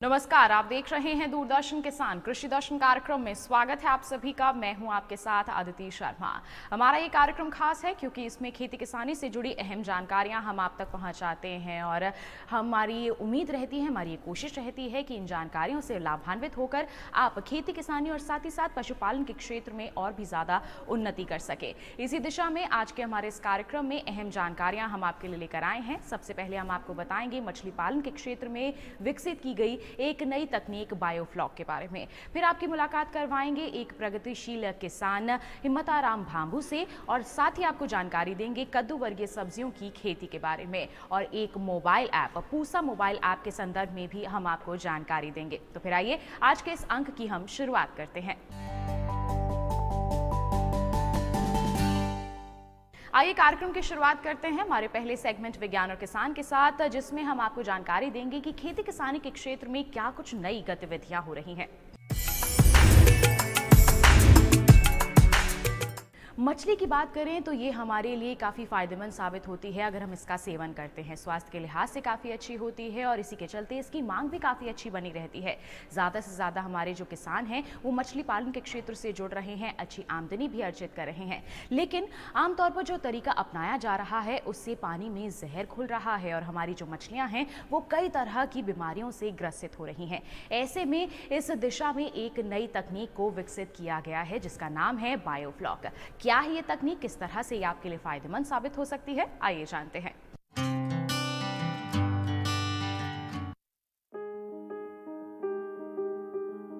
नमस्कार, आप देख रहे हैं दूरदर्शन किसान कृषि दर्शन कार्यक्रम में। स्वागत है आप सभी का। मैं हूं आपके साथ अदिति शर्मा। हमारा ये कार्यक्रम खास है क्योंकि इसमें खेती किसानी से जुड़ी अहम जानकारियां हम आप तक पहुंचाते हैं और हमारी उम्मीद रहती है, हमारी कोशिश रहती है कि इन जानकारियों से लाभान्वित होकर आप खेती किसानी और साथ ही साथ पशुपालन के क्षेत्र में और भी ज़्यादा उन्नति कर सके। इसी दिशा में आज के हमारे इस कार्यक्रम में अहम जानकारियाँ हम आपके लिए लेकर आए हैं। सबसे पहले हम आपको बताएंगे मछली पालन के क्षेत्र में विकसित की गई एक नई तकनीक बायोफ्लॉक के बारे में। फिर आपकी मुलाकात करवाएंगे एक प्रगतिशील किसान हिम्मताराम भांबू से और साथ ही आपको जानकारी देंगे कद्दू वर्गीय सब्जियों की खेती के बारे में। और एक mobile app Pusa mobile app के संदर्भ में भी हम आपको जानकारी देंगे। तो फिर आइए आज के इस अंक की हम शुरुआत करते हैं। आइए कार्यक्रम की शुरुआत करते हैं हमारे पहले सेगमेंट विज्ञान और किसान के साथ, जिसमें हम आपको जानकारी देंगे कि खेती किसानी के क्षेत्र में क्या कुछ नई गतिविधियां हो रही हैं। मछली की बात करें तो ये हमारे लिए काफ़ी फ़ायदेमंद साबित होती है अगर हम इसका सेवन करते हैं। स्वास्थ्य के लिहाज से काफ़ी अच्छी होती है और इसी के चलते इसकी मांग भी काफ़ी अच्छी बनी रहती है। ज़्यादा से ज़्यादा हमारे जो किसान हैं वो मछली पालन के क्षेत्र से जुड़ रहे हैं, अच्छी आमदनी भी अर्जित कर रहे हैं। लेकिन आमतौर पर जो तरीका अपनाया जा रहा है उससे पानी में जहर घुल रहा है और हमारी जो मछलियाँ हैं वो कई तरह की बीमारियों से ग्रसित हो रही हैं। ऐसे में इस दिशा में एक नई तकनीक को विकसित किया गया है जिसका नाम है बायोफ्लॉक। क्या है ये तकनीक, किस तरह से ये आपके लिए फायदेमंद साबित हो सकती है, आइए जानते हैं।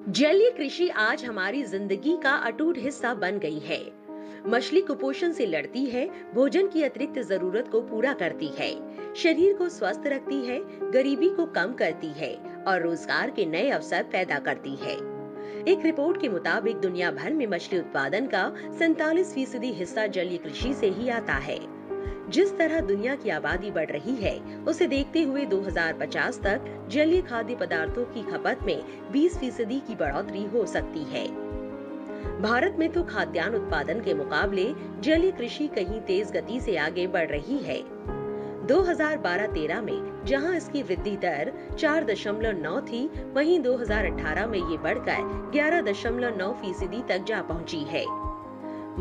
जलीय कृषि आज हमारी जिंदगी का अटूट हिस्सा बन गई है। मछली कुपोषण से लड़ती है, भोजन की अतिरिक्त जरूरत को पूरा करती है, शरीर को स्वस्थ रखती है, गरीबी को कम करती है और रोजगार के नए अवसर पैदा करती है। एक रिपोर्ट के मुताबिक दुनिया भर में मछली उत्पादन का 47% हिस्सा जलीय कृषि से ही आता है। जिस तरह दुनिया की आबादी बढ़ रही है उसे देखते हुए 2050 तक जलीय खाद्य पदार्थों की खपत में 20% की बढ़ोतरी हो सकती है। भारत में तो खाद्यान्न उत्पादन के मुकाबले जलीय कृषि कहीं तेज गति से आगे बढ़ रही है। 2012-13 में जहां इसकी वृद्धि दर 4.9 थी, वहीं 2018 में ये बढ़कर 11.9% तक जा पहुंची है।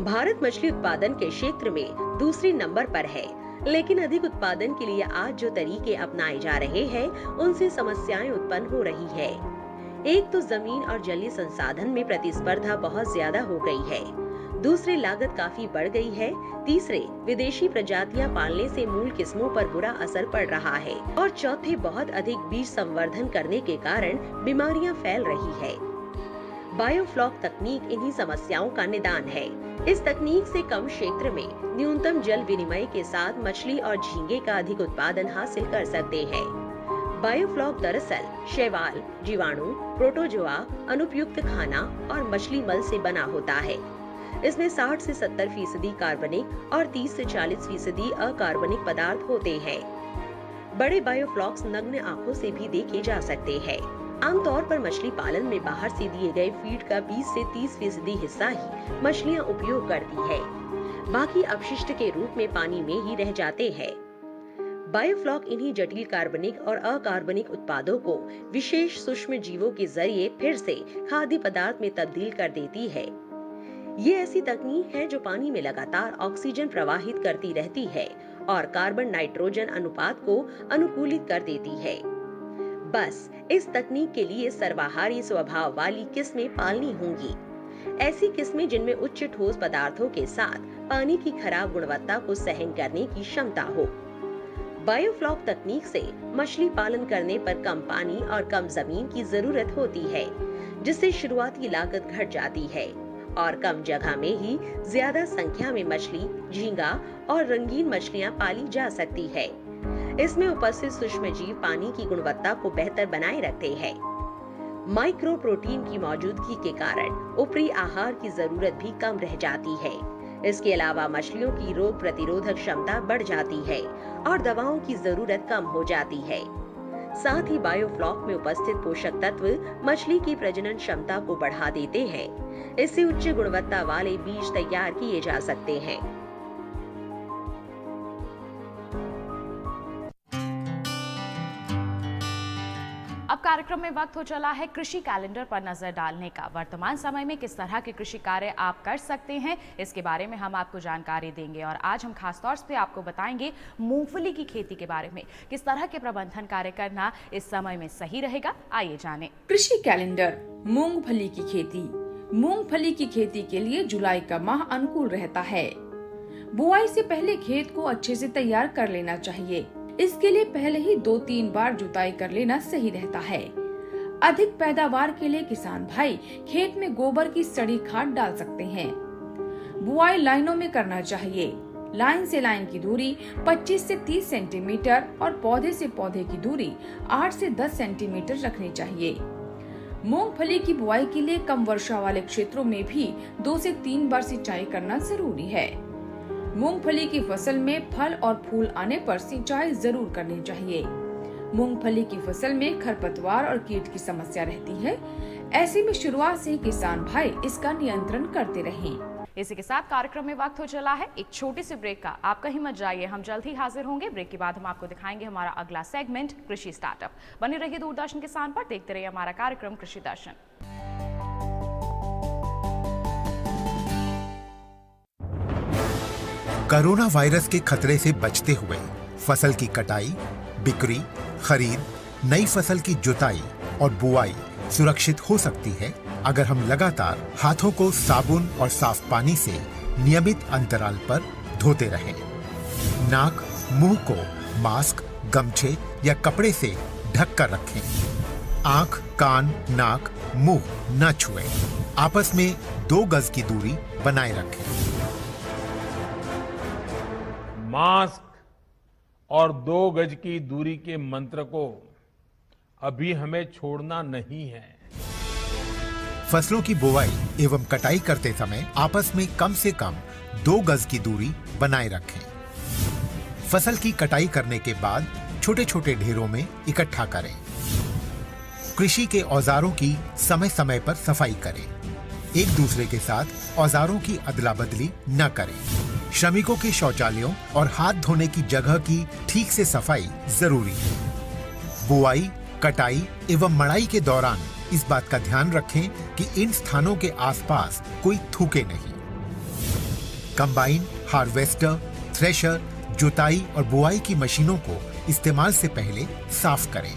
भारत मछली उत्पादन के क्षेत्र में दूसरे नंबर पर है, लेकिन अधिक उत्पादन के लिए आज जो तरीके अपनाए जा रहे हैं उनसे समस्याएं उत्पन्न हो रही है। एक तो जमीन और जलीय संसाधन में प्रतिस्पर्धा बहुत ज्यादा हो गई है, दूसरे लागत काफी बढ़ गई है, तीसरे विदेशी प्रजातियां पालने से मूल किस्मों पर बुरा असर पड़ रहा है और चौथे बहुत अधिक बीज संवर्धन करने के कारण बीमारियां फैल रही है। बायोफ्लॉक तकनीक इन्हीं समस्याओं का निदान है। इस तकनीक से कम क्षेत्र में न्यूनतम जल विनिमय के साथ मछली और झींगे का अधिक उत्पादन हासिल कर सकते हैं। बायोफ्लॉक दरअसल शैवाल, जीवाणु, प्रोटोजोआ, अनुपयुक्त खाना और मछली मल से बना होता है। इसमें 60 से 70% कार्बनिक और 30 से 40% अकार्बनिक पदार्थ होते हैं। बड़े बायोफ्लॉक्स नग्न आंखों से भी देखे जा सकते हैं। आमतौर पर मछली पालन में बाहर से दिए गए फीड का 20 से 30% हिस्सा ही मछलियां उपयोग करती है, बाकी अपशिष्ट के रूप में पानी में ही रह जाते हैं। बायोफ्लॉक इन्हीं जटिल कार्बनिक और अकार्बनिक उत्पादों को विशेष सूक्ष्म जीवों के जरिए फिर से खाद्य पदार्थ में तब्दील कर देती है। ये ऐसी तकनीक है जो पानी में लगातार ऑक्सीजन प्रवाहित करती रहती है और कार्बन नाइट्रोजन अनुपात को अनुकूलित कर देती है। बस इस तकनीक के लिए सर्वाहारी स्वभाव वाली किस्में पालनी होंगी, ऐसी किस्में जिनमें उच्च ठोस पदार्थों के साथ पानी की खराब गुणवत्ता को सहन करने की क्षमता हो। बायोफ्लॉक तकनीक से मछली पालन करने पर कम पानी और कम जमीन की जरूरत होती है, जिससे शुरुआती लागत घट जाती है और कम जगह में ही ज्यादा संख्या में मछली, झींगा और रंगीन मछलियां पाली जा सकती है। इसमें उपस्थित सूक्ष्म जीव पानी की गुणवत्ता को बेहतर बनाए रखते हैं। माइक्रो प्रोटीन की मौजूदगी के कारण ऊपरी आहार की जरूरत भी कम रह जाती है। इसके अलावा मछलियों की रोग प्रतिरोधक क्षमता बढ़ जाती है और दवाओं की जरूरत कम हो जाती है। साथ ही बायोफ्लॉक में उपस्थित पोषक तत्व मछली की प्रजनन क्षमता को बढ़ा देते हैं। इससे उच्च गुणवत्ता वाले बीज तैयार किए जा सकते हैं। अब कार्यक्रम में वक्त हो चला है कृषि कैलेंडर पर नजर डालने का। वर्तमान समय में किस तरह के कृषि कार्य आप कर सकते हैं, इसके बारे में हम आपको जानकारी देंगे। और आज हम खास तौर पे आपको बताएंगे मूंगफली की खेती के बारे में, किस तरह के प्रबंधन कार्य करना इस समय में सही रहेगा। आइए जाने। कृषि कैलेंडर। मूंगफली की खेती। मूंगफली की खेती के लिए जुलाई का माह अनुकूल रहता है। बुआई से पहले खेत को अच्छे से तैयार कर लेना चाहिए। इसके लिए पहले ही 2-3 बार जुताई कर लेना सही रहता है। अधिक पैदावार के लिए किसान भाई खेत में गोबर की सड़ी खाद डाल सकते हैं। बुआई लाइनों में करना चाहिए। लाइन से लाइन की दूरी 25 से 30 सेंटीमीटर और पौधे से पौधे की दूरी 8 से 10 सेंटीमीटर रखनी चाहिए। मूंगफली की बुआई के लिए कम वर्षा वाले क्षेत्रों में भी 2 से 3 बार सिंचाई करना जरूरी है। मूंगफली की फसल में फल और फूल आने पर सिंचाई जरूर करनी चाहिए। मूंगफली की फसल में खरपतवार और कीट की समस्या रहती है। ऐसे में शुरुआत से ही किसान भाई इसका नियंत्रण करते रहें। इसी के साथ कार्यक्रम में वक्त हो चला है एक छोटी सी ब्रेक का। आप कहीं मत जाइए, हम जल्द ही हाजिर होंगे। ब्रेक के बाद हम आपको दिखाएंगे हमारा अगला सेगमेंट कृषि स्टार्टअप। बने रहिए दूरदर्शन किसान पर, देखते रहिए हमारा कार्यक्रम कृषि दर्शन। कोरोना वायरस के खतरे से बचते हुए फसल की कटाई, बिक्री, खरीद, नई फसल की जुताई और बुआई सुरक्षित हो सकती है अगर हम लगातार हाथों को साबुन और साफ पानी से नियमित अंतराल पर धोते रहें। नाक, मुंह को मास्क, गमछे या कपड़े से ढक कर रखें। आंख, कान, नाक, मुंह न छुएं। आपस में 2 गज की दूरी बनाए रखें। मास्क और 2 गज की दूरी के मंत्र को अभी हमें छोड़ना नहीं है। फसलों की बुवाई एवं कटाई करते समय आपस में कम से कम 2 गज की दूरी बनाए रखें। फसल की कटाई करने के बाद छोटे छोटे ढेरों में इकट्ठा करें। कृषि के औजारों की समय समय पर सफाई करें। एक दूसरे के साथ औजारों की अदला बदली न करें। श्रमिकों के शौचालयों और हाथ धोने की जगह की ठीक से सफाई जरूरी है। बुआई, कटाई एवं मड़ाई के दौरान इस बात का ध्यान रखें कि इन स्थानों के आसपास कोई थूके नहीं। कंबाइन, हार्वेस्टर, थ्रेशर, जुताई और बुआई की मशीनों को इस्तेमाल से पहले साफ करें।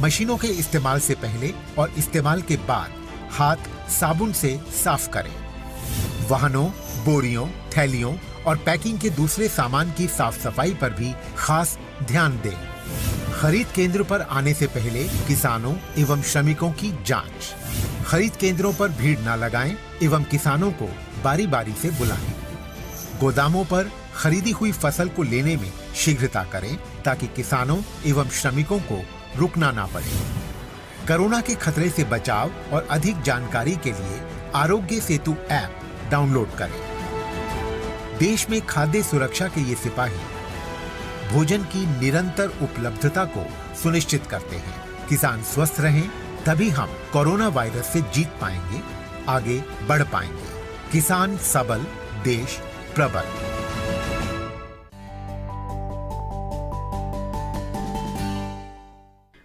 मशीनों के इस्तेमाल से पहले और इस्तेमाल के बाद हाथ साबुन से साफ करें। वाहनों, बोरियों, थैलियों और पैकिंग के दूसरे सामान की साफ सफाई पर भी खास ध्यान दें। खरीद केंद्र पर आने से पहले किसानों एवं श्रमिकों की जांच। खरीद केंद्रों पर भीड़ न लगाएं एवं किसानों को बारी बारी से बुलाएं। गोदामों पर खरीदी हुई फसल को लेने में शीघ्रता करें ताकि किसानों एवं श्रमिकों को रुकना ना पड़े। कोरोना के खतरे से बचाव और अधिक जानकारी के लिए आरोग्य सेतु ऐप डाउनलोड करें। देश में खाद्य सुरक्षा के ये सिपाही भोजन की निरंतर उपलब्धता को सुनिश्चित करते हैं। किसान स्वस्थ रहें, तभी हम कोरोना वायरस से जीत पाएंगे, आगे बढ़ पाएंगे। किसान सबल, देश प्रबल।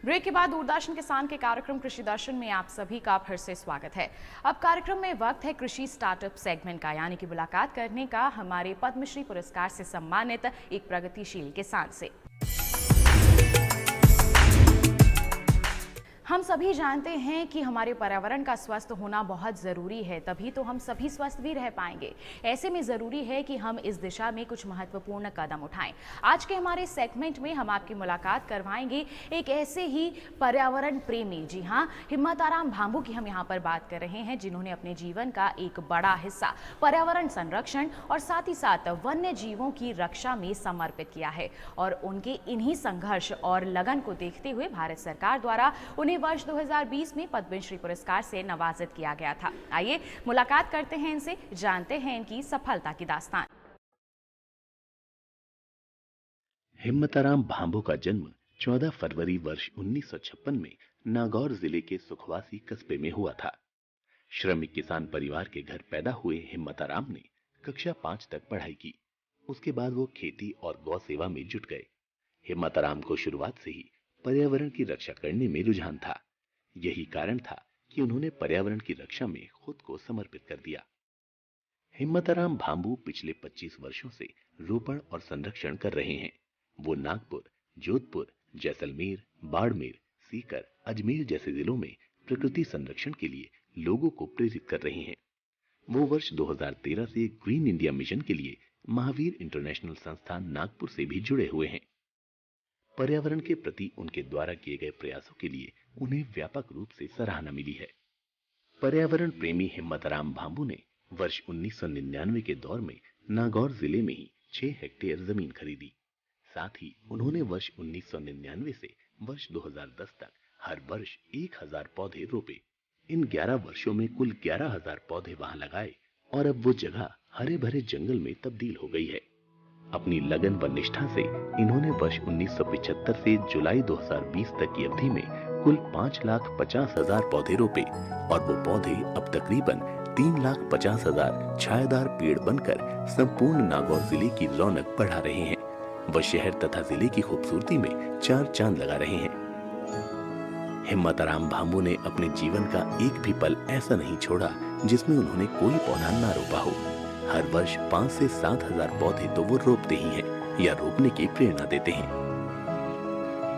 ब्रेक के बाद दूरदर्शन किसान के कार्यक्रम कृषि दर्शन में आप सभी का फिर से स्वागत है। अब कार्यक्रम में वक्त है कृषि स्टार्टअप सेगमेंट का, यानी कि मुलाकात करने का हमारे पद्मश्री पुरस्कार से सम्मानित एक प्रगतिशील किसान से। हम सभी जानते हैं कि हमारे पर्यावरण का स्वस्थ होना बहुत ज़रूरी है, तभी तो हम सभी स्वस्थ भी रह पाएंगे। ऐसे में ज़रूरी है कि हम इस दिशा में कुछ महत्वपूर्ण कदम उठाएं। आज के हमारे सेगमेंट में हम आपकी मुलाकात करवाएंगे एक ऐसे ही पर्यावरण प्रेमी, जी हाँ, हिम्मताराम भांबू की हम यहाँ पर बात कर रहे हैं, जिन्होंने अपने जीवन का एक बड़ा हिस्सा पर्यावरण संरक्षण और साथ ही साथ वन्य जीवों की रक्षा में समर्पित किया है। और उनके इन्हीं संघर्ष और लगन को देखते हुए भारत सरकार द्वारा उन्हें वर्ष 2020 में पद्मश्री पुरस्कार से नवाजित किया गया था। आइए मुलाकात करते हैं इनसे, जानते हैं इनकी सफलता की दास्तान। हिम्मताराम भांबू का जन्म 14 फरवरी वर्ष 1956 में नागौर जिले के सुखवासी कस्बे में हुआ था। श्रमिक किसान परिवार के घर पैदा हुए हिम्मताराम ने कक्षा 5 तक पढ़ाई की। उसके बाद वो खेती और गौ सेवा में जुट गए। हिम्मताराम को शुरुआत से ही पर्यावरण की रक्षा करने में रुझान था। यही कारण था कि उन्होंने पर्यावरण की रक्षा में खुद को समर्पित कर दिया। हिम्मताराम भांबू पिछले 25 वर्षों से रोपण और संरक्षण कर रहे हैं। वो नागपुर, जोधपुर, जैसलमेर, बाड़मेर, सीकर, अजमेर जैसे जिलों में प्रकृति संरक्षण के लिए लोगों को प्रेरित कर रहे हैं। वो वर्ष 2013 से ग्रीन इंडिया मिशन के लिए महावीर इंटरनेशनल संस्थान नागपुर से भी जुड़े हुए हैं। पर्यावरण के प्रति उनके द्वारा किए गए प्रयासों के लिए उन्हें व्यापक रूप से सराहना मिली है। पर्यावरण प्रेमी हिम्मताराम भांबू ने वर्ष 1999 के दौर में नागौर जिले में ही 6 हेक्टेयर जमीन खरीदी। साथ ही उन्होंने वर्ष 1999 से वर्ष 2010 तक हर वर्ष 1000 पौधे रोपे। इन 11 वर्षों में कुल 11,000 पौधे वहां लगाए और अब वो जगह हरे भरे जंगल में तब्दील हो गई है। अपनी लगन व निष्ठा से इन्होंने वर्ष 1975 से जुलाई 2020 तक की अवधि में कुल 5,50,000 पौधे रोपे और वो पौधे अब तकरीबन 3,50,000 छायादार पेड़ बनकर संपूर्ण नागौर जिले की रौनक बढ़ा रहे हैं। वह शहर तथा जिले की खूबसूरती में 4 चांद लगा रहे हैं। हिम्मताराम भांबू ने अपने जीवन का एक भी पल ऐसा नहीं छोड़ा जिसमें उन्होंने कोई पौधा ना रोपा हो। हर वर्ष 5 से 7,000 पौधे तो वो रोपते ही हैं या रोपने की प्रेरणा देते हैं।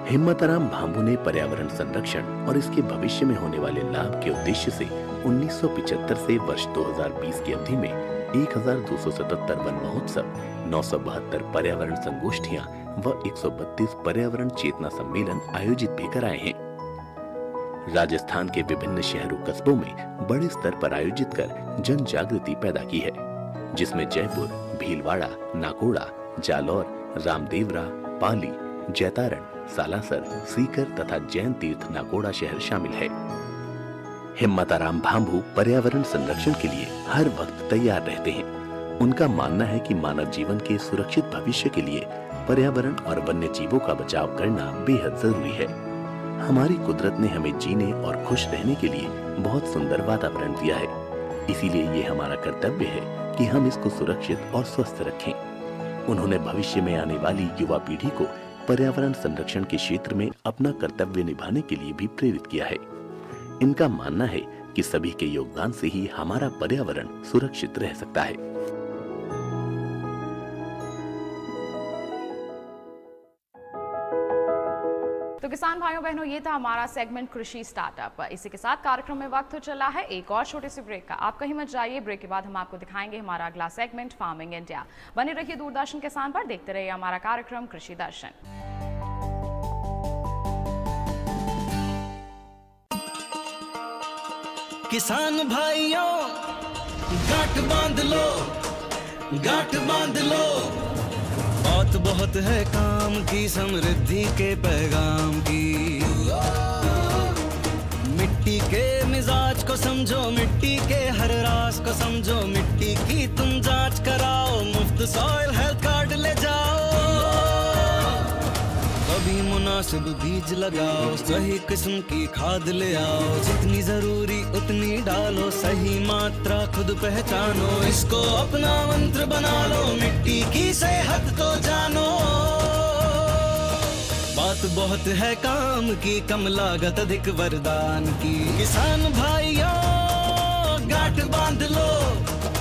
हिम्मताराम भांबू ने पर्यावरण संरक्षण और इसके भविष्य में होने वाले लाभ के उद्देश्य से 1975 से वर्ष 2020 की अवधि में 1277 वन महोत्सव, 972 पर्यावरण संगोष्ठियां व 132 पर्यावरण चेतना सम्मेलन आयोजित भी कराए हैं। राजस्थान के विभिन्न शहरों कस्बों में बड़े स्तर पर आयोजित कर जन जागृति पैदा की है, जिसमें जयपुर, भीलवाड़ा, नाकोड़ा, जालौर, रामदेवरा, पाली, जैतारण, सालासर, सीकर तथा जैन तीर्थ नाकोड़ा शहर शामिल है। हिम्मताराम भांबू पर्यावरण संरक्षण के लिए हर वक्त तैयार रहते हैं। उनका मानना है कि मानव जीवन के सुरक्षित भविष्य के लिए पर्यावरण और वन्य जीवों का बचाव करना बेहद जरूरी है। हमारी कुदरत ने हमें जीने और खुश रहने के लिए बहुत सुंदर वातावरण दिया है, इसीलिए ये हमारा कर्तव्य है कि हम इसको सुरक्षित और स्वस्थ रखें। उन्होंने भविष्य में आने वाली युवा पीढ़ी को पर्यावरण संरक्षण के क्षेत्र में अपना कर्तव्य निभाने के लिए भी प्रेरित किया है। इनका मानना है कि सभी के योगदान से ही हमारा पर्यावरण सुरक्षित रह सकता है। तो किसान भाइयों बहनों, ये था हमारा सेगमेंट कृषि स्टार्टअप। इसी के साथ कार्यक्रम में वक्त हो चला है एक और छोटे से ब्रेक का। आप कहीं मत जाइए, ब्रेक के बाद हम आपको दिखाएंगे हमारा अगला सेगमेंट फार्मिंग इंडिया। बने रहिए दूरदर्शन किसान पर, देखते रहिए हमारा कार्यक्रम कृषि दर्शन। किसान भाइयों गांठ बांध लो, गांठ बांध लो, बात बहुत है काम की, समृद्धि के पैगाम की। मिट्टी के मिजाज को समझो, मिट्टी के हर राज को समझो, मिट्टी की तुम जांच कराओ, मुफ्त सॉइल हेल्थ कार्ड ले जाओ। कभी मुनासिब बीज लगाओ, सही किस्म की खाद ले आओ, जितनी जरूरी उतनी डालो, सही मात्रा खुद पहचानो, इसको अपना मंत्र बना लो, मिट्टी की सेहत को जानो। बात बहुत है काम की, कम लागत अधिक वरदान की। किसान भाइयों गांठ बांध लो,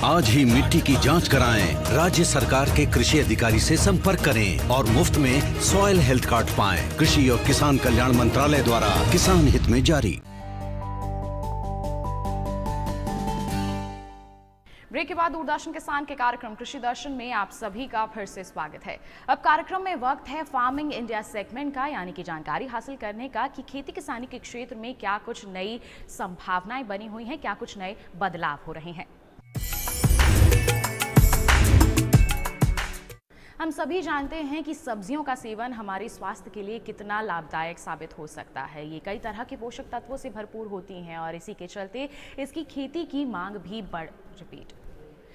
आज ही मिट्टी की जांच कराएं। राज्य सरकार के कृषि अधिकारी से संपर्क करें और मुफ्त में सॉइल हेल्थ कार्ड पाएं। कृषि और किसान कल्याण मंत्रालय द्वारा किसान हित में जारी। ब्रेक के बाद दूरदर्शन किसान के कार्यक्रम कृषि दर्शन में आप सभी का फिर से स्वागत है। अब कार्यक्रम में वक्त है फार्मिंग इंडिया सेगमेंट का, यानी कि जानकारी हासिल करने का कि खेती किसानी के क्षेत्र में क्या कुछ नई संभावनाएं बनी हुई हैं, क्या कुछ नए बदलाव हो रहे हैं। हम सभी जानते हैं कि सब्जियों का सेवन हमारे स्वास्थ्य के लिए कितना लाभदायक साबित हो सकता है। ये कई तरह के पोषक तत्वों से भरपूर होती हैं और इसी के चलते इसकी खेती की मांग भी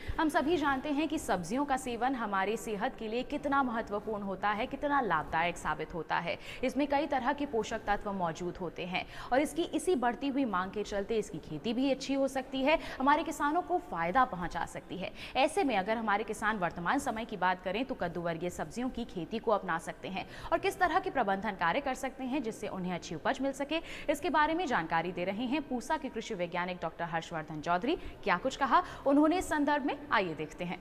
हम सभी जानते हैं कि सब्जियों का सेवन हमारी सेहत के लिए कितना महत्वपूर्ण होता है, कितना लाभदायक साबित होता है। इसमें कई तरह के पोषक तत्व मौजूद होते हैं और इसकी इसी बढ़ती हुई मांग के चलते इसकी खेती भी अच्छी हो सकती है, हमारे किसानों को फायदा पहुंचा सकती है। ऐसे में अगर हमारे किसान वर्तमान समय की बात करें तो कद्दू वर्गीय सब्जियों की खेती को अपना सकते हैं और किस तरह के प्रबंधन कार्य कर सकते हैं जिससे उन्हें अच्छी उपज मिल सके, इसके बारे में जानकारी दे रहे हैं पूसा के कृषि वैज्ञानिक डॉक्टर हर्षवर्धन चौधरी। क्या कुछ कहा उन्होंने इस संदर्भ में, आइए देखते हैं।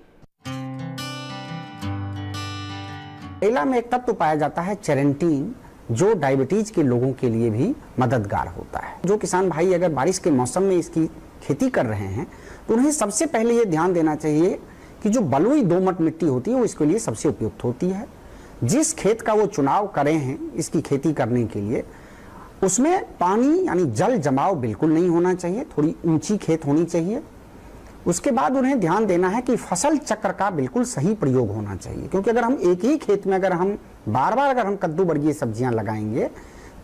करेला में एक तत्व पाया जाता है चेरेंटीन, जो डायबिटीज के लोगों के लिए भी मददगार होता है। जो किसान भाई अगर बारिश के मौसम में इसकी खेती कर रहे हैं तो उन्हें सबसे पहले ये ध्यान देना चाहिए कि जो बलुई दोमट मिट्टी होती है वो इसके लिए सबसे उपयुक्त होती है। जिस खेत का वो चुनाव करें हैं इसकी खेती करने के लिए, उसमें पानी यानी जल जमाव बिल्कुल नहीं होना चाहिए, थोड़ी ऊंची खेत होनी चाहिए। उसके बाद उन्हें ध्यान देना है कि फसल चक्र का बिल्कुल सही प्रयोग होना चाहिए, क्योंकि अगर हम एक ही खेत में अगर हम बार बार अगर हम कद्दू वर्गीय सब्जियां लगाएंगे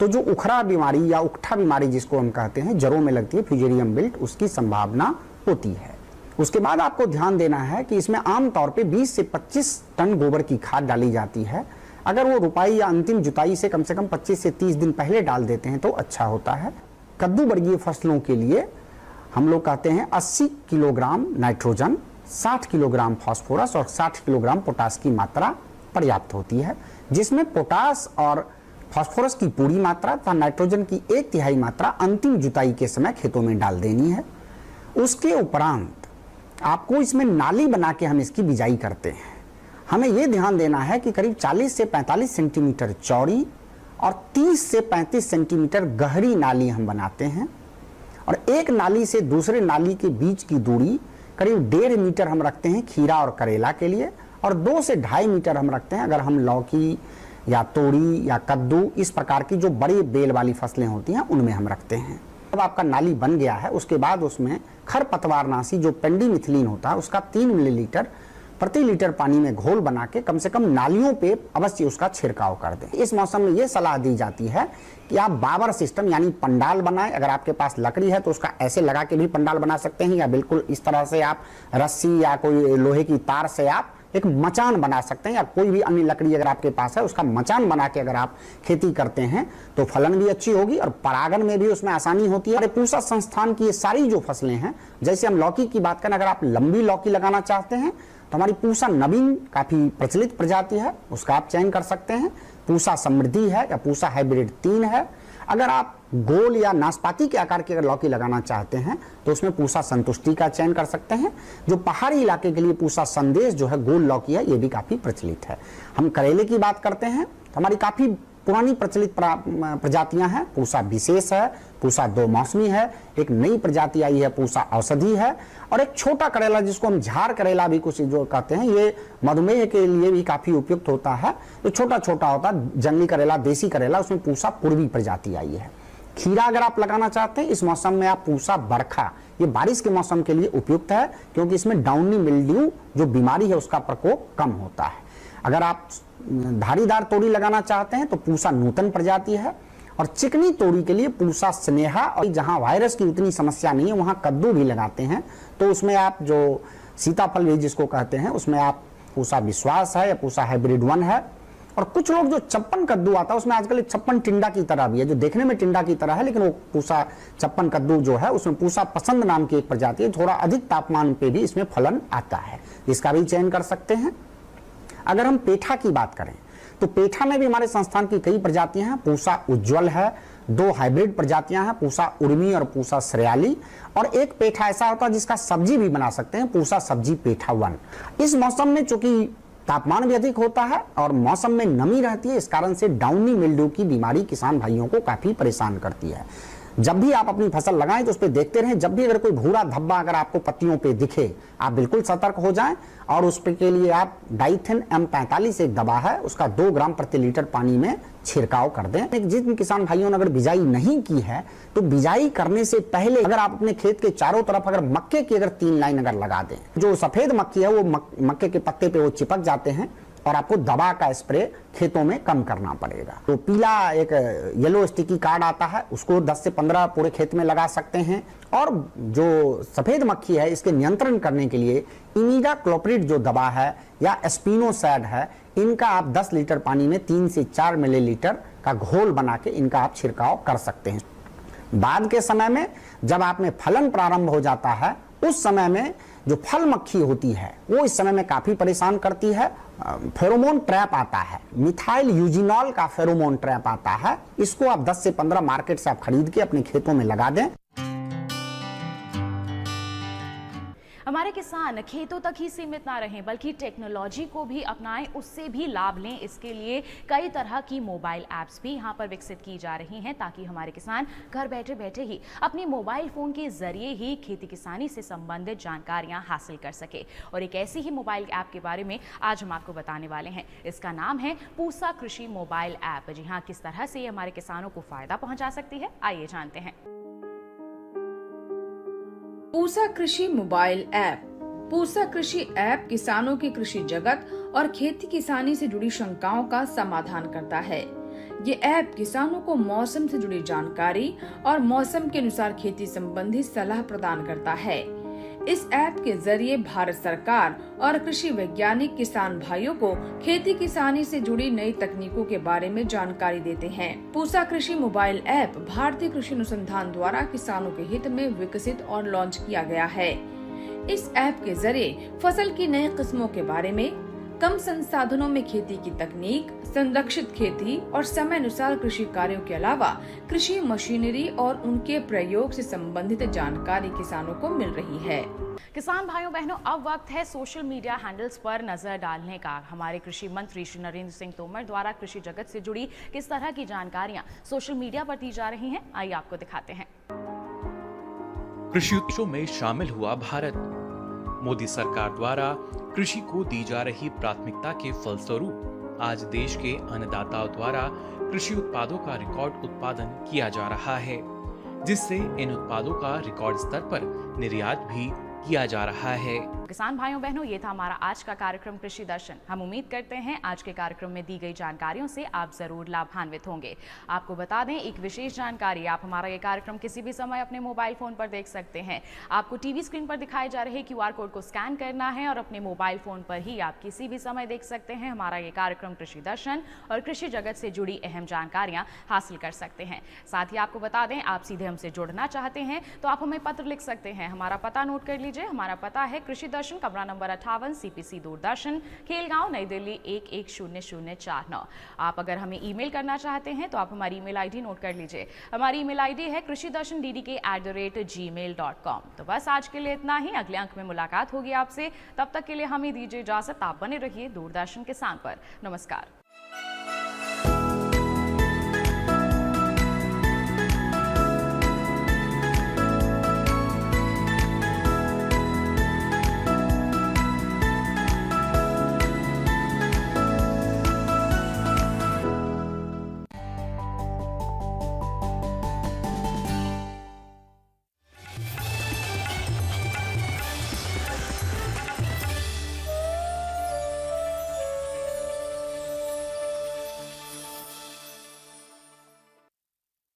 तो जो उखरा बीमारी या उकठा बीमारी जिसको हम कहते हैं, जड़ों में लगती है, फ्यूजेरियम विल्ट, उसकी संभावना होती है। उसके बाद आपको ध्यान देना है कि इसमें आमतौर पे 20 से 25 टन गोबर की खाद डाली जाती है। अगर वो रुपाई या अंतिम जुताई से कम 25 से 30 दिन पहले डाल देते हैं तो अच्छा होता है। कद्दू वर्गीय फसलों के लिए हम लोग कहते हैं 80 किलोग्राम नाइट्रोजन, 60 किलोग्राम फास्फोरस और 60 किलोग्राम पोटास की मात्रा पर्याप्त होती है, जिसमें पोटास और फास्फोरस की पूरी मात्रा तथा नाइट्रोजन की 1/3 मात्रा अंतिम जुताई के समय खेतों में डाल देनी है। उसके उपरांत आपको इसमें नाली बना के हम इसकी बिजाई करते हैं। हमें यह ध्यान देना है कि करीब 40 से 45 सेंटीमीटर चौड़ी और 30 से 35 सेंटीमीटर गहरी नाली हम बनाते हैं और एक नाली से दूसरे नाली के बीच की दूरी करीब 1.5 मीटर हम रखते हैं खीरा और करेला के लिए, और 2 से 2.5 मीटर हम रखते हैं अगर हम लौकी या तोरी या कद्दू इस प्रकार की जो बड़ी बेल वाली फसलें होती हैं उनमें हम रखते हैं। जब आपका नाली बन गया है उसके बाद उसमें खरपतवारनाशी जो पेंडिमिथिलीन होता है उसका 3 मिलीलीटर प्रति लीटर पानी में घोल बना के कम से कम नालियों पे अवश्य उसका छिड़काव कर दें। इस मौसम में ये सलाह दी जाती है कि आप बाबर सिस्टम यानी पंडाल बनाएं। अगर आपके पास लकड़ी है तो उसका ऐसे लगा के भी पंडाल बना सकते हैं, या बिल्कुल इस तरह से आप रस्सी या कोई लोहे की तार से आप एक मचान बना सकते हैं, या कोई भी अन्य लकड़ी अगर आपके पास है उसका मचान बना के अगर आप खेती करते हैं तो फलन भी अच्छी होगी और परागन में भी उसमें आसानी होती है। और पूसा संस्थान की ये सारी जो फसलें हैं, जैसे हम लौकी की बात करें, अगर आप लंबी लौकी लगाना चाहते हैं तो हमारी पूसा नवीन काफी प्रचलित प्रजाति है, उसका आप चयन कर सकते हैं। पूसा समृद्धि है या पूसा हाइब्रिड 3 है। अगर आप गोल या नाशपाती के आकार की अगर लौकी लगाना चाहते हैं तो उसमें पूसा संतुष्टि का चयन कर सकते हैं। जो पहाड़ी इलाके के लिए पूसा संदेश जो है गोल लौकी है, ये भी काफी प्रचलित है। हम करेले की बात करते हैं तो हमारी काफी पुरानी प्रचलित प्रजातियां हैं। पूसा विशेष है, पूसा 2 मौसमी है, एक नई प्रजाति आई है पूसा औषधि है, और एक छोटा करेला जिसको हम झाड़ करेला भी कुछ जो कहते हैं, ये मधुमेह के लिए भी काफी उपयुक्त होता है। जो छोटा छोटा होता है जंगली करेला, देसी करेला, उसमें पूसा पूर्वी प्रजाति आई है। खीरा अगर आप लगाना चाहते हैं इस मौसम में आप पूसा बरखा, ये बारिश के मौसम के लिए उपयुक्त है क्योंकि इसमें डाउनी मिल्ड्यू जो बीमारी है उसका प्रकोप कम होता है। अगर आप धारीदार तोरी लगाना चाहते हैं तो पूसा नूतन प्रजाति है, और चिकनी तोरी के लिए पूसा स्नेहा, और जहां वायरस की उतनी समस्या नहीं है वहां कद्दू भी लगाते हैं तो उसमें आप जो सीताफल भी जिसको कहते हैं उसमें आप पूसा विश्वास है या पूसा हाइब्रिड 1 है। और कुछ लोग जो 56 कद्दू आता है उसमें आजकल 56 टिंडा की तरह भी है, जो देखने में टिंडा की तरह है लेकिन वो पूसा 56 कद्दू जो है उसमें पूसा पसंद नाम की एक प्रजाति है। थोड़ा अधिक तापमान पे भी इसमें फलन आता है, इसका भी चयन कर सकते हैं। अगर हम पेठा की बात करें तो पेठा में भी हमारे संस्थान की कई प्रजातियां हैं। पूसा उज्जवल है, 2 हाइब्रिड प्रजातियां हैं, पूसा उर्मी और पूसा श्रेयाली, और एक पेठा ऐसा होता है जिसका सब्जी भी बना सकते हैं, पूसा सब्जी पेठा 1। इस मौसम में चूंकि तापमान भी अधिक होता है और मौसम में नमी रहती है, इस कारण से डाउनी मिल्ड्यू की बीमारी किसान भाइयों को काफी परेशान करती है। जब भी आप अपनी फसल लगाएं तो उस पर देखते रहें, जब भी अगर कोई भूरा धब्बा अगर आपको पत्तियों पे दिखे आप बिल्कुल सतर्क हो जाएं, और उस के लिए आप डाइथेन M45 एक दवा है उसका 2 ग्राम प्रति लीटर पानी में छिड़काव कर दें। जिन किसान भाइयों ने अगर बिजाई नहीं की है तो बिजाई करने से पहले अगर आप अपने खेत के चारों तरफ अगर मक्के की अगर 3 लाइन अगर लगा दें, जो सफेद मक्खी है वो मक्के के पत्ते पे वो चिपक जाते हैं, और आपको दवा का स्प्रे खेतों में कम करना पड़ेगा। तो पीला एक येलो स्टिकी कार्ड आता है, उसको 10 से 15 पूरे खेत में लगा सकते हैं। और जो सफेद मक्खी है, इसके नियंत्रण करने के लिए इमिडाक्लोप्रिड जो दवा है या एस्पिनोसैड है, इनका आप 10 लीटर पानी में 3 से 4 मिलीलीटर का घोल बना के इनका आप छिड़काव कर सकते हैं। बाद के समय में जब आप में फलन प्रारंभ हो जाता है, उस समय में जो फल मक्खी होती है वो इस समय में काफी परेशान करती है। फेरोमोन ट्रैप आता है, मिथाइल यूजिनॉल का फेरोमोन ट्रैप आता है, इसको आप 10 से 15 मार्केट से आप खरीद के अपने खेतों में लगा दें। हमारे किसान खेतों तक ही सीमित ना रहें बल्कि टेक्नोलॉजी को भी अपनाएं, उससे भी लाभ लें। इसके लिए कई तरह की मोबाइल ऐप्स भी यहाँ पर विकसित की जा रही हैं ताकि हमारे किसान घर बैठे बैठे ही अपने मोबाइल फोन के जरिए ही खेती किसानी से संबंधित जानकारियां हासिल कर सके। और एक ऐसी ही मोबाइल ऐप के बारे में आज हम आपको बताने वाले हैं। इसका नाम है पूसा कृषि मोबाइल ऐप। जी हाँ, किस तरह से ये हमारे किसानों को फायदा पहुंचा सकती है, आइए जानते हैं। पूसा कृषि मोबाइल ऐप। पूसा कृषि ऐप किसानों की कृषि जगत और खेती किसानी से जुड़ी शंकाओं का समाधान करता है। ये ऐप किसानों को मौसम से जुड़ी जानकारी और मौसम के अनुसार खेती संबंधी सलाह प्रदान करता है। इस ऐप के जरिए भारत सरकार और कृषि वैज्ञानिक किसान भाइयों को खेती किसानी से जुड़ी नई तकनीकों के बारे में जानकारी देते हैं। पूसा कृषि मोबाइल ऐप भारतीय कृषि अनुसंधान द्वारा किसानों के हित में विकसित और लॉन्च किया गया है। इस ऐप के जरिए फसल की नई किस्मों के बारे में, कम संसाधनों में खेती की तकनीक, संरक्षित खेती और समय अनुसार कृषि कार्यों के अलावा कृषि मशीनरी और उनके प्रयोग से संबंधित जानकारी किसानों को मिल रही है। किसान भाइयों बहनों, अब वक्त है सोशल मीडिया हैंडल्स पर नजर डालने का। हमारे कृषि मंत्री श्री नरेंद्र सिंह तोमर द्वारा कृषि जगत से जुड़ी किस तरह की जानकारियां सोशल मीडिया पर दी जा रही हैं, आइए आपको दिखाते हैं। कृषि उत्सव में शामिल हुआ भारत। मोदी सरकार द्वारा कृषि को दी जा रही प्राथमिकता के फलस्वरूप आज देश के अन्नदाताओं द्वारा कृषि उत्पादों का रिकॉर्ड उत्पादन किया जा रहा है, जिससे इन उत्पादों का रिकॉर्ड स्तर पर निर्यात भी किया जा रहा है। किसान भाइयों बहनों, ये था हमारा आज का कार्यक्रम कृषि दर्शन। हम उम्मीद करते हैं आज के कार्यक्रम में दी गई जानकारियों से आप जरूर लाभान्वित होंगे। आपको बता दें एक विशेष जानकारी, आप हमारा ये कार्यक्रम किसी भी समय अपने मोबाइल फोन पर देख सकते हैं। आपको टीवी स्क्रीन पर दिखाए जा रहे QR कोड को स्कैन करना है और अपने मोबाइल फोन पर ही आप किसी भी समय देख सकते हैं हमारा ये कार्यक्रम कृषि दर्शन और कृषि जगत से जुड़ी अहम जानकारियां हासिल कर सकते हैं। साथ ही आपको बता दें, आप सीधे हमसे जुड़ना चाहते हैं तो आप हमें पत्र लिख सकते हैं। हमारा पता नोट कर लीजिए। हमारा पता है कृषि दर्शन, कमरा नंबर 58, CPC दूरदर्शन, खेलगांव, नई दिल्ली 110049। आप अगर हमें ईमेल करना चाहते हैं तो आप हमारी ईमेल आईडी नोट कर लीजिए। हमारी ईमेल आईडी है krishidarshandddk@gmail.com। तो बस आज के लिए इतना ही। अगले अंक में मुलाकात होगी आपसे, तब तक के लिए हमें दीजिए इजाजत। आप बने रहिए दूरदर्शन किसान पर। नमस्कार।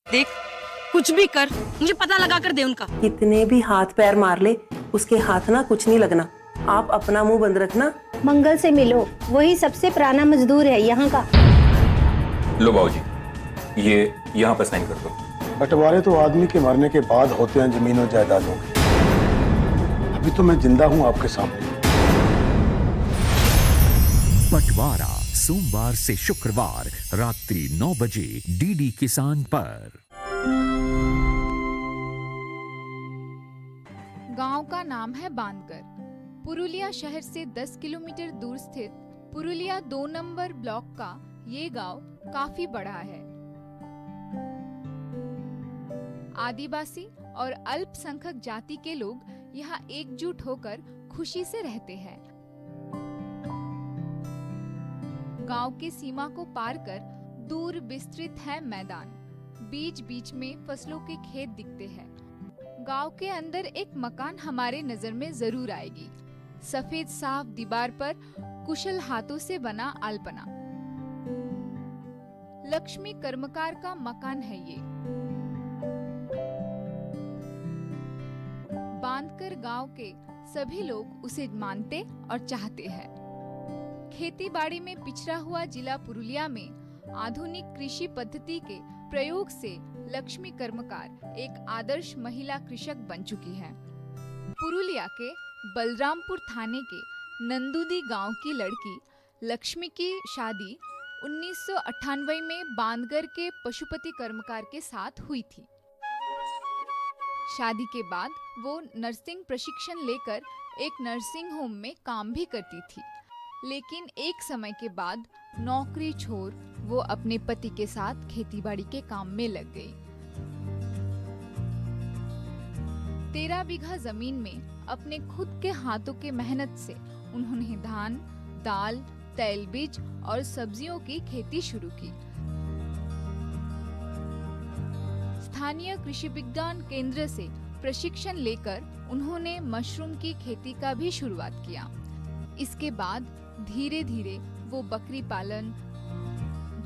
देख, कुछ भी कर, मुझे पता लगा कर दे उनका। कितने भी हाथ पैर मार ले, उसके हाथ ना कुछ नहीं लगना। आप अपना मुंह बंद रखना। मंगल से मिलो, वही सबसे पुराना मजदूर है यहाँ का। लो बाबूजी, ये यहाँ पर साइन कर दो। बंटवारे तो आदमी के मरने के बाद होते हैं जमीनों जायदादों के। अभी तो मैं जिंदा हूँ आपके सामने। बंटवारा सोमवार से शुक्रवार रात्रि 9 बजे DD किसान पर। गांव का नाम है बांधकर। पुरुलिया शहर से 10 किलोमीटर दूर स्थित पुरुलिया 2 नंबर ब्लॉक का ये गांव काफी बड़ा है। आदिवासी और अल्पसंख्यक जाति के लोग यहाँ एकजुट होकर खुशी से रहते हैं। गांव की सीमा को पार कर दूर विस्तृत है मैदान। बीच बीच में फसलों के खेत दिखते हैं। गांव के अंदर एक मकान हमारे नजर में जरूर आएगी। सफेद साफ दीवार पर कुशल हाथों से बना अल्पना। लक्ष्मी कर्मकार का मकान है ये। बांधकर गांव के सभी लोग उसे मानते और चाहते हैं। खेती बाड़ी में पिछड़ा हुआ जिला पुरुलिया में आधुनिक कृषि पद्धति के प्रयोग से लक्ष्मी कर्मकार एक आदर्श महिला कृषक बन चुकी है। पुरुलिया के बलरामपुर थाने के नंदुदी गांव की लड़की लक्ष्मी की शादी 1998 में बांधगर के पशुपति कर्मकार के साथ हुई थी। शादी के बाद वो नर्सिंग प्रशिक्षण लेकर एक नर्सिंग होम में काम भी करती थी, लेकिन एक समय के बाद नौकरी छोड़ वो अपने पति के साथ खेतीबाड़ी के काम में लग गई। 13 बीघा जमीन में अपने खुद के हाथों के मेहनत से उन्होंने धान, दाल, तेलबीज और सब्जियों की खेती शुरू की। स्थानीय कृषि विज्ञान केंद्र से प्रशिक्षण लेकर उन्होंने मशरूम की खेती का भी शुरुआत किया। इसके बाद धीरे धीरे वो बकरी पालन,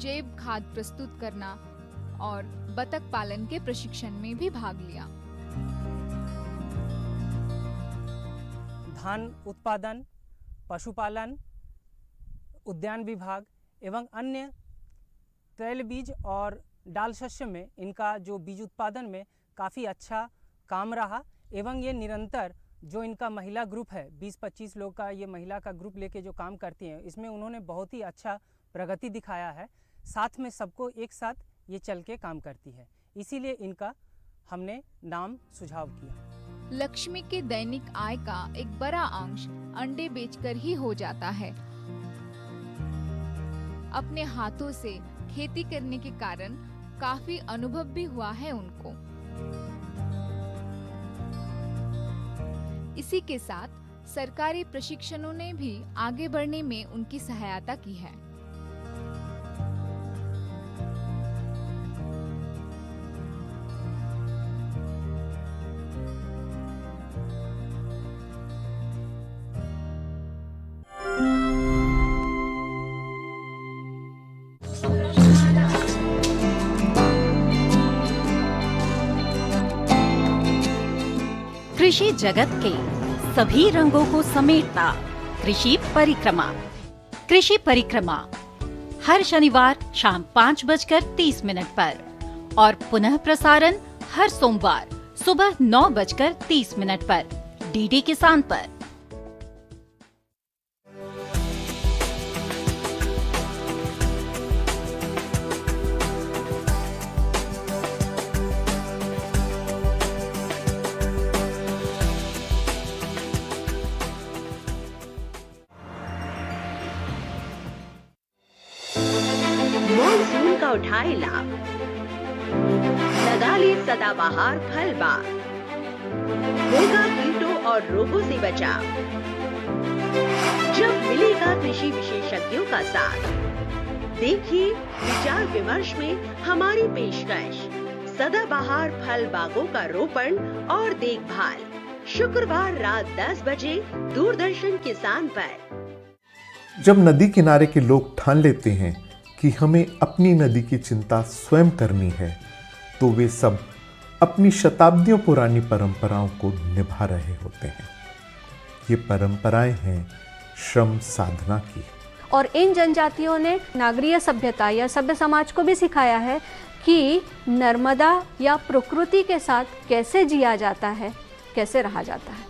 जैव खाद प्रस्तुत करना और बतख पालन के प्रशिक्षण में भी भाग लिया। धान उत्पादन, पशुपालन, उद्यान विभाग एवं अन्य तेल बीज और डाल शस्य में इनका जो बीज उत्पादन में काफ़ी अच्छा काम रहा एवं ये निरंतर जो इनका महिला ग्रुप है 20-25 लोग का ये महिला का ग्रुप लेके जो काम करती हैं, इसमें उन्होंने बहुत ही अच्छा प्रगति दिखाया है। साथ में सबको एक साथ ये चल के काम करती है, इसीलिए इनका हमने नाम सुझाव किया। लक्ष्मी के दैनिक आय का एक बड़ा अंश अंडे बेचकर ही हो जाता है। अपने हाथों से खेती करने के कारण काफी अनुभव भी हुआ है उनको। इसी के साथ सरकारी प्रशिक्षणों ने भी आगे बढ़ने में उनकी सहायता की है। कृषि जगत के सभी रंगों को समेटता कृषि परिक्रमा। कृषि परिक्रमा हर शनिवार शाम 5:30 पर और पुनः प्रसारण हर सोमवार सुबह 9:30 पर डीडी किसान पर। मानसून का उठाए लाभ, लगा ले सदाबहार फल बाग, होगा कीटों और रोगों से बचाव। जब मिलेगा कृषि विशेषज्ञों का साथ, देखिए विचार विमर्श में हमारी पेशकश। सदाबहार फल बागों का रोपण और देखभाल, शुक्रवार रात 10 बजे दूरदर्शन किसान पर। जब नदी किनारे के लोग ठान लेते हैं कि हमें अपनी नदी की चिंता स्वयं करनी है, तो वे सब अपनी शताब्दियों पुरानी परंपराओं को निभा रहे होते हैं। ये परंपराएं हैं श्रम साधना की। और इन जनजातियों ने नागरीय सभ्यता या सभ्य समाज को भी सिखाया है कि नर्मदा या प्रकृति के साथ कैसे जिया जाता है, कैसे रहा जाता है।